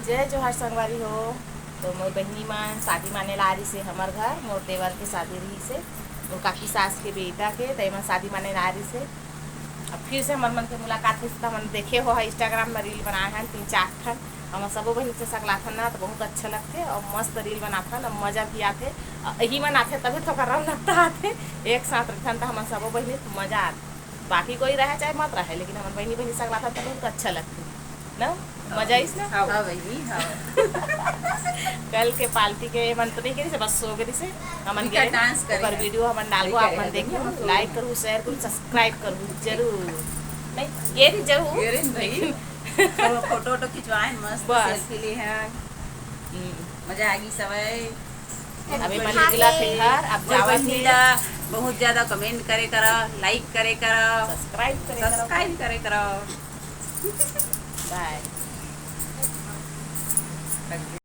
जय जोहार संगवारी हो। तो मोर बहनी मन शादी माने ला रही से हमार घर, मोर देवर के शादी रही से, मोर काकी सास के बेटा के तय शादी माने ला रही से। अब फिर से हमार मन के मुलाकात हुई तो मन देखे हो इंस्टाग्राम में रील बनाए हैं 3-4 ठन। हम सबो बहन से सकलाथन ना तो बहुत अच्छा लगते और मस्त रील बनाथन और मजा भी आते। यही मन आते तभी तो कर लगता आते एक साथ रखन तो हम सबो बहनी तो मजा आते। बाकी कोई रहे चाहे मत रहे लेकिन हमारे बहनी बहनी सकलाथन तो बहुत अच्छा लगते ना, मजा इस ना। हाँ बहनी हाँ। कल के पार्टी के मन तो नहीं करी से बस सो गई से हमन इनका डांस पर करेगा। वीडियो हमन डालबो, आप मन देखियो, लाइक करू, शेयर करू, सब्सक्राइब करू जरूर। नहीं ये भी जरूर ये रे भाई तो फोटो वोटो खिंचवाए मस्त बस। सेल्फी ली है, मजा आगी सवय। अभी मन निकला थे घर, अब जावा थे नीला बहुत ज्यादा कमेंट करे करा, लाइक करे करा, सब्सक्राइब करे करा। बाय।